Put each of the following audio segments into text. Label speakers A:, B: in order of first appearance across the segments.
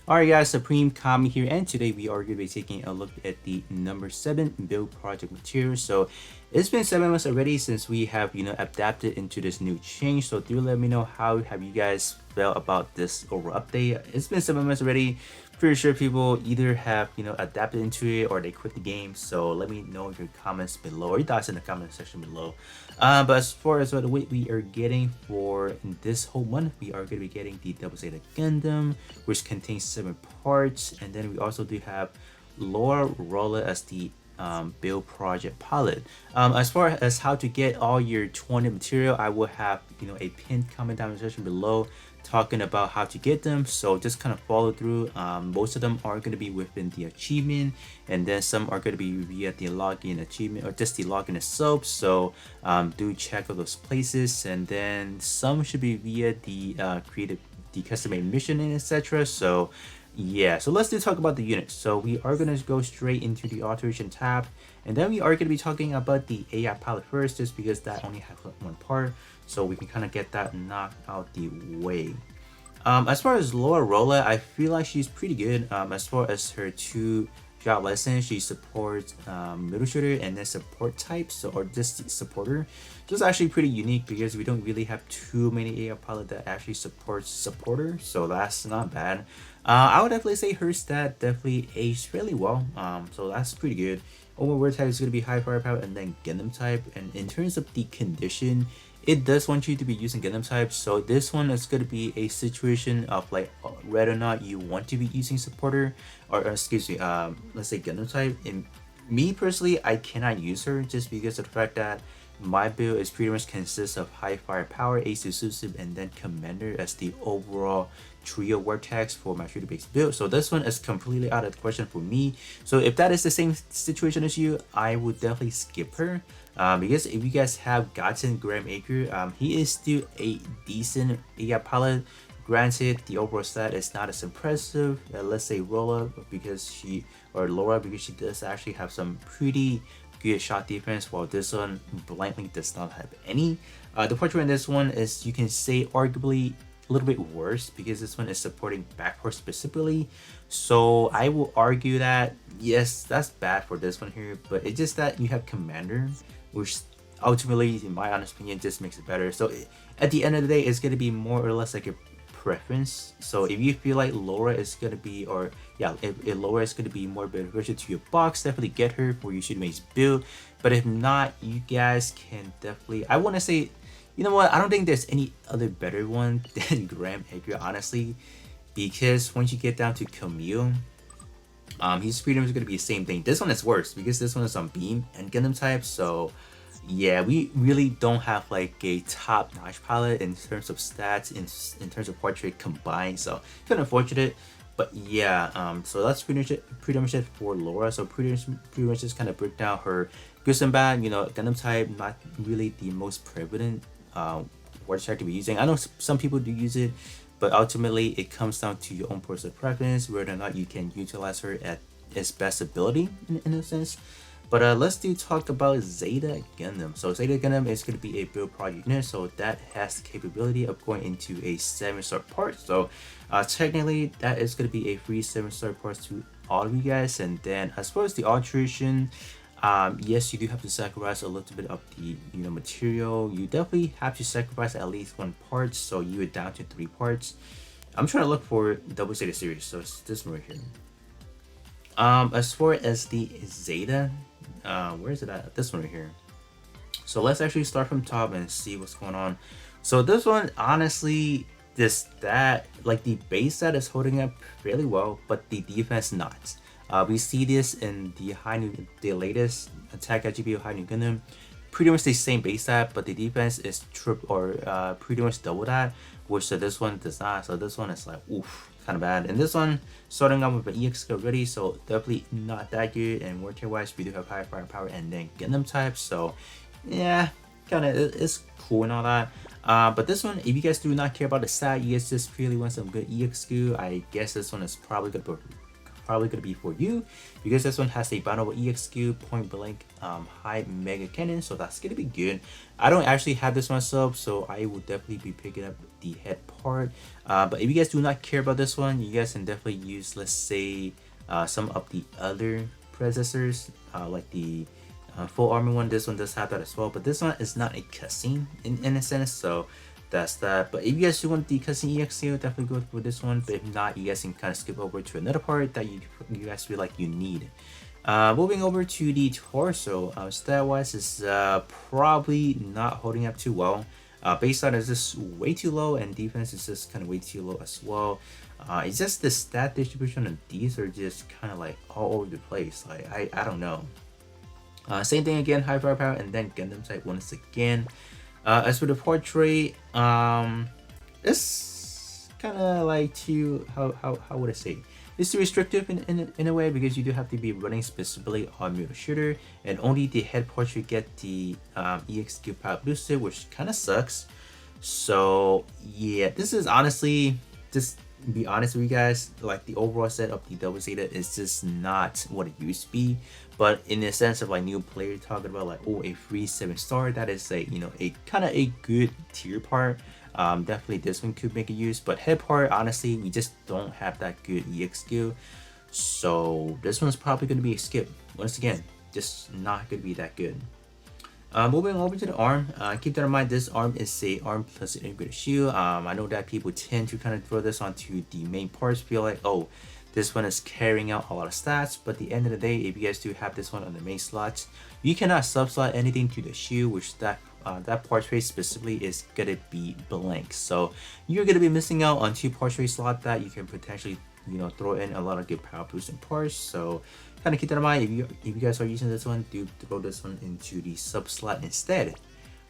A: Alright guys, Supreme Kami here, and today we are going to be taking a look at the number 7 build project material. So it's been 7 months already since we have adapted into this new change, so do let me know how have you guys felt about this overall update. It's been 7 months already. Pretty sure people either have adapted into it or they quit the game, so let me know your comments below or your thoughts in the comment section below. But as far as what we are getting for this whole month, we are going to be getting the No.007 Gundam, which contains 7 parts, and then we also do have Rolla as the build project pilot. As far as how to get all your 20 material, I will have a pinned comment down in the section below talking about how to get them, so just kind of follow through. Most of them are going to be within the achievement, and then some are going to be via the login achievement or just the login itself, so do check out those places, and then some should be via the creative, the custom made mission, and etc. So yeah, so let's talk about the units. So we are going to go straight into the alteration tab, and then we are going to be talking about the AI palette first, just because that only has one part, so we can kind of get that knocked out the way. As far as Rolla, I feel like she's pretty good. As far as her 2 job lessons, she supports middle shooter and then support types, so, or just supporter. So it's actually pretty unique because we don't really have too many AI pilot that actually supports supporter, so that's not bad. I would definitely say her stat definitely aged fairly well, so that's pretty good. Overword type is going to be high firepower and then Gundam type, and in terms of the condition, it does want you to be using Gundam type, so this one is going to be a situation of like whether or not you want to be using supporter, or excuse me, let's say Gundam type. And me personally, I cannot use her just because of the fact that my build is pretty much consists of high firepower, ace exclusive, and then commander as the overall trio vortex for my shooter based build. So this one is completely out of the question for me. So if that is the same situation as you, I would definitely skip her. Because if you guys have gotten Graham Acre, he is still a decent AI pilot. Granted, the overall stat is not as impressive. Let's say Rolla, because she, or Laura, because she does actually have some pretty good shot defense, while this one blankly does not have any. The portrait in this one is, you can say, arguably a little bit worse because this one is supporting backport specifically. So I will argue that yes, that's bad for this one here, but it's just that you have commander, which ultimately, in my honest opinion, just makes it better. So at the end of the day, it's going to be more or less like a preference. So if you feel like Laura is going to be, or yeah, if Laura is going to be more beneficial to your box, definitely get her for your shooting mates build. But if not, you guys can definitely, I want to say, you know what, I don't think there's any other better one than Graham Edgar, honestly, because once you get down to Camille, he's pretty much going to be the same thing. This one is worse because this one is on beam and Gundam type, so yeah, we really don't have like a top-notch pilot in terms of stats, in terms of portrait combined, so kind of unfortunate. But yeah, so that's pretty much it for Laura. So pretty much just kind of break down her good and bad. Gundam type, not really the most prevalent word track to be using. I know some people do use it, but ultimately it comes down to your own personal preference, whether or not you can utilize her at its best ability in a sense. But let's talk about Zeta Gundam. So Zeta Gundam is going to be a build project unit, so that has the capability of going into a 7-star part. So technically that is going to be a free 7-star part to all of you guys. And then as far as the alteration, yes, you do have to sacrifice a little bit of the material. You definitely have to sacrifice at least 1 part, so you are down to 3 parts. I'm trying to look for Double Zeta series, so it's this one right here. As far as the Zeta, where is it at? This one right here. So let's actually start from top and see what's going on. So this one, honestly, like the base stat is holding up fairly well, but the defense not. We see this in the latest attack attribute High New Gundam, pretty much the same base stat, but the defense is pretty much double that, which this one does not. So this one is like oof, kind of bad. And this one starting out with an EX already, so definitely not that good. And word wise, we do have high firepower and then Gundam type, so yeah, kind of it's cool and all that. But this one, if you guys do not care about the stat, you guys just really want some good EX skill, I guess this one is probably gonna probably gonna be for you, because this one has a Bountiful EXQ, point blank high mega cannon, so that's gonna be good. I don't actually have this myself, so I will definitely be picking up the head part. But if you guys do not care about this one, you guys can definitely use, let's say, some of the other predecessors, like the full armor one. This one does have that as well, but this one is not a cutscene in a sense, so that's that. But if you guys do want the cutscene EXQ, definitely go for this one. But if not, you guys can kind of skip over to another part that you guys feel like you need. Moving over to the torso, stat wise is probably not holding up too well. Baseline is just way too low, and defense is just kind of way too low as well. It's just the stat distribution of these are just kind of like all over the place. Like I don't know. Same thing again, high firepower, and then Gundam type once again. As for the portrait, it's kind of like how would I say? It's too restrictive in a way, because you do have to be running specifically on middle shooter, and only the head portrait get the EXQ power boosted, which kind of sucks. So yeah, this is honestly, just be honest with you guys, like the overall set of the double zeta is just not what it used to be. But in the sense of like new player talking about like, oh, a free 7-star, that is a, you know, a kind of a good tier part. Definitely this one could make a use, but head part, honestly, we just don't have that good EXQ, so this one's probably going to be a skip. Once again, just not going to be that good. Moving over to the arm, keep that in mind, this arm is a arm plus an integrated shield. I know that people tend to kind of throw this onto the main parts, feel like, oh, this one is carrying out a lot of stats, but at the end of the day, if you guys do have this one on the main slots, you cannot sub-slot anything to the shield, which that portrait specifically is gonna be blank. So you're gonna be missing out on 2 portrait slot that you can potentially, you know, throw in a lot of good power boosting parts. So kind of keep that in mind. If you guys are using this one, do throw this one into the sub slot instead.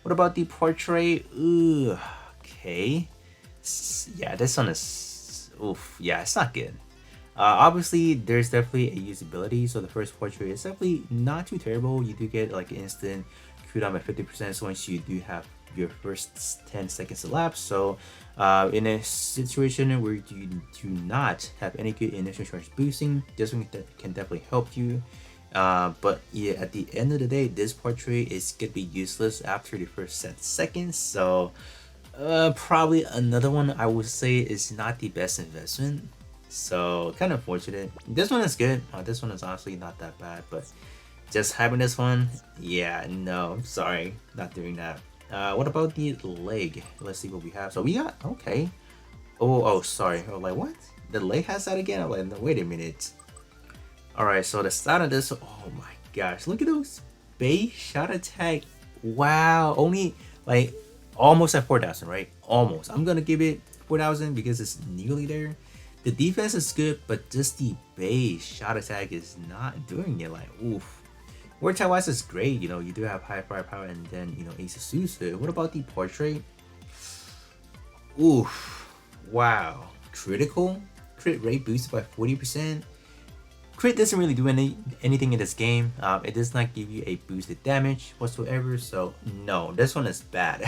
A: What about the portrait? Ooh, okay, yeah, this one is, oof, yeah, it's not good. Obviously, there's definitely a usability. So the first portrait is definitely not too terrible. You do get like instant cooldown by 50%. So once you do have your first 10 seconds elapsed. So in a situation where you do not have any good initial charge boosting, this one can definitely help you. But yeah, at the end of the day, this portrait is gonna be useless after the first 10 seconds. So probably another one I would say is not the best investment. So kind of unfortunate. This one is good. This one is honestly not that bad, but just having this one, yeah, no, I'm sorry, not doing that. What about the leg? Let's see what we have. So we got, okay. Oh, sorry. I was like, what? The leg has that again? I'm like, no, wait a minute. All right, so the start of this, oh my gosh, look at those base shot attack. Wow, only like almost at 4,000, right? Almost. I'm gonna give it 4,000 because it's nearly there. The defense is good, but just the base shot attack is not doing it. Like, oof. Word type wise is great, you know, you do have high firepower and then, you know, Ace of Suicide. What about the portrait? Oof. Wow. Critical? Crit rate boosted by 40%. Crit doesn't really do anything in this game. It does not give you a boosted damage whatsoever, so no, this one is bad.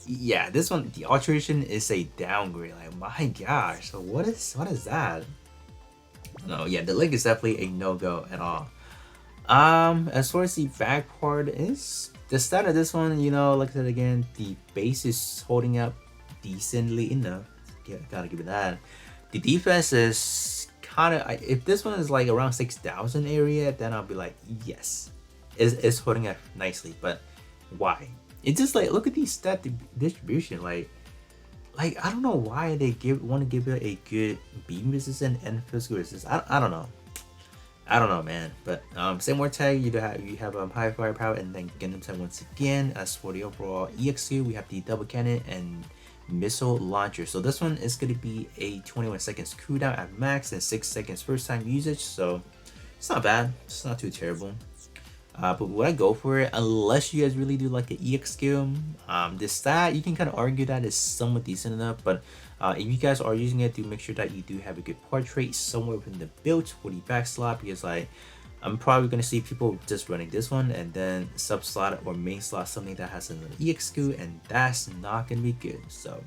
A: Yeah, this one, the alteration is a downgrade. Like, my gosh, so what is that? No, yeah, the leg is definitely a no-go at all. As far as the back part is, the start of this one, you know, like I said again, the base is holding up decently enough. Yeah, gotta give it that. The defense is kind of, if this one is like around 6,000 area, then I'll be like, yes, it's holding up nicely. But why? It's just like, look at these stat distribution. Like I don't know why they want to give it a good beam resistance and physical resistance. I don't know. I don't know, man. But same word tag, you have high firepower and then Gundam type once again. As for the overall EXQ, we have the double cannon and missile launcher. So this one is going to be a 21 seconds cooldown at max and 6 seconds first time usage. So it's not bad. It's not too terrible. But would I go for it? Unless you guys really do like the EXQ. This stat, you can kind of argue that is somewhat decent enough, but if you guys are using it, do make sure that you do have a good portrait somewhere within the build for the back slot, because like I'm probably gonna see people just running this one and then sub slot or main slot something that has another EXQ, and that's not gonna be good. So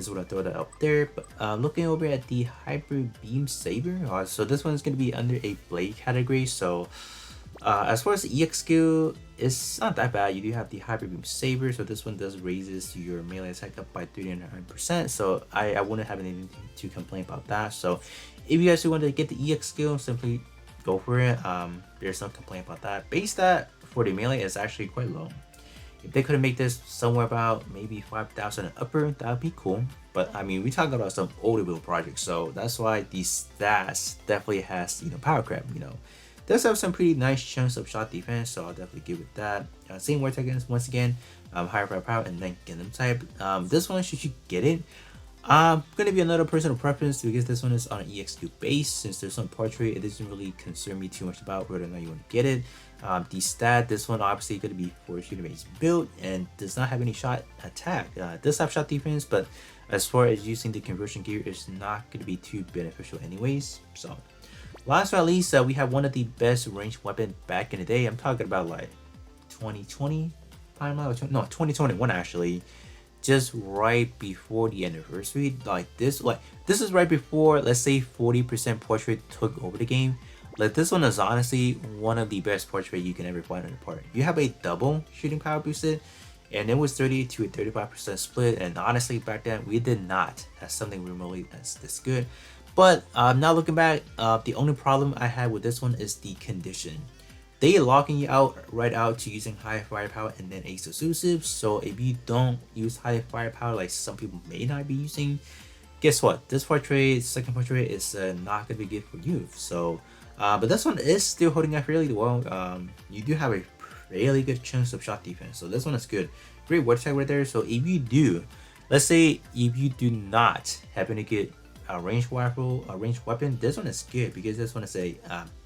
A: Just want to throw that up there. But looking over at the Hyper Beam Saber, so this one's going to be under a blade category. So as far as the EX skill, it's not that bad. You do have the Hyper Beam Saber, so this one does raises your melee attack up by 39%. So I wouldn't have anything to complain about that. So if you guys do want to get the EX skill, simply go for it. There's no complaint about that. Base stat for the melee is actually quite low. If they could make this somewhere about maybe 5,000 and upper, that would be cool. But I mean, we talk about some older build projects, so that's why these stats definitely has, you know, power crap, you know. Does have some pretty nice chunks of shot defense, so I'll definitely give it that. Same war against once again, higher firepower and then Gundam type. This one, should you get it, gonna be another personal preference because this one is on an EX2 base. Since there's some portrait, it doesn't really concern me too much about whether or not you want to get it. The stat, this one obviously gonna be for shooting base build and does not have any shot attack. It does have shot defense, but as far as using the conversion gear, it's not gonna be too beneficial anyways. So last but not least, we have one of the best ranged weapon back in the day. I'm talking about like 2020 timeline, no, 2021 actually. Just right before the anniversary, like this is right before, let's say, 40% portrait took over the game. Like this one is honestly one of the best portrait you can ever find on the part. You have a double shooting power boosted, and it was 30 to a 35% split. And honestly, back then we did not have something remotely that's this good. But now looking back, the only problem I had with this one is the condition. They locking you out right out to using high firepower and then ace exclusive. So if you don't use high firepower like some people may not be using, guess what? This portrait, second portrait, is not gonna be good for you. So, but this one is still holding up fairly well. You do have a really good chance of shot defense, so this one is good. Great word tag right there. So if you do, let's say if you do not happen to get a ranged rifle, a ranged weapon, this one is good because this one is a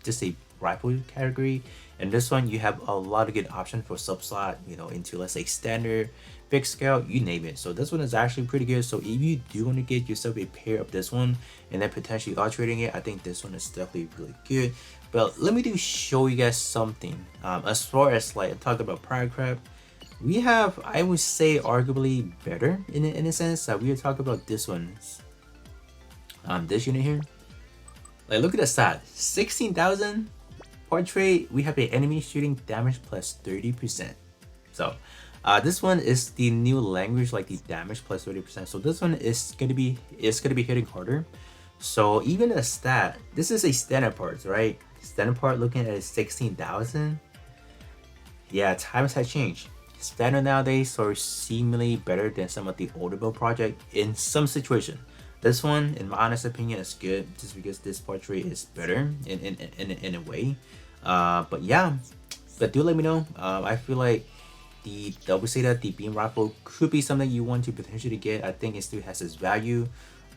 A: just a rifle category, and this one you have a lot of good options for sub slot, you know, into let's say standard, big scale, you name it. So this one is actually pretty good. So if you do want to get yourself a pair of this one and then potentially alternating it, I think this one is definitely really good. But let me show you guys something. As far as like talking about power crap, we have, I would say, arguably better in a sense that we are talking about this one. This unit here, like look at the stat, 16,000 portrait. We have an enemy shooting damage plus 30%. So this one is the new language, like the damage plus 30%. So this one is gonna be hitting harder. So even a stat, this is a standard part, right? Standard part looking at 16,000. Yeah, times have changed. Standard nowadays are seemingly better than some of the older build project in some situation. This one, in my honest opinion, is good just because this portrait is better in a way. But yeah, but do let me know. I feel like I would say that the beam rifle could be something you want to potentially get. I think it still has its value.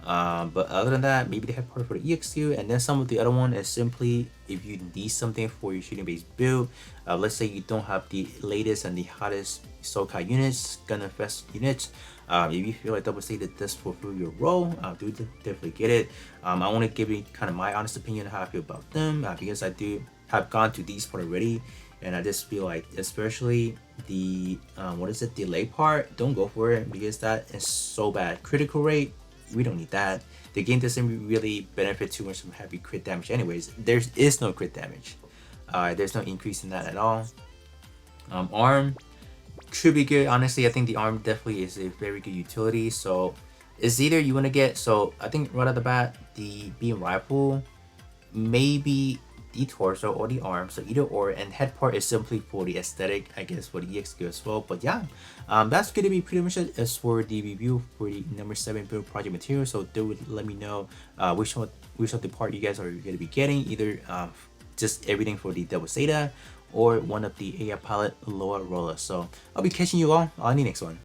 A: But other than that, maybe they have part for the EXQ, and then some of the other one is simply if you need something for your shooting base build. Let's say you don't have the latest and the hottest SoCal units, Gundam Fest units. If you feel like double say that this fulfill your role, do definitely get it. I want to give you kind of my honest opinion on how I feel about them, because I do have gone to these part already, and I just feel like, especially the delay part, don't go for it because that is so bad. Critical rate, we don't need that. The game doesn't really benefit too much from heavy crit damage anyways. There is no crit damage. There's no increase in that at all. Arm could be good. Honestly, I think the arm definitely is a very good utility. So it's either you want to get, so I think right off the bat, the beam rifle, maybe the torso or the arm, so either or, and head part is simply for the aesthetic, I guess, for the EXQ as well. But yeah, that's gonna be pretty much it as for the review for the number 7 build project material. So do let me know which of the part you guys are gonna be getting, either just everything for the double Zeta or one of the AI pilot Rolla. So I'll be catching you all on the next one.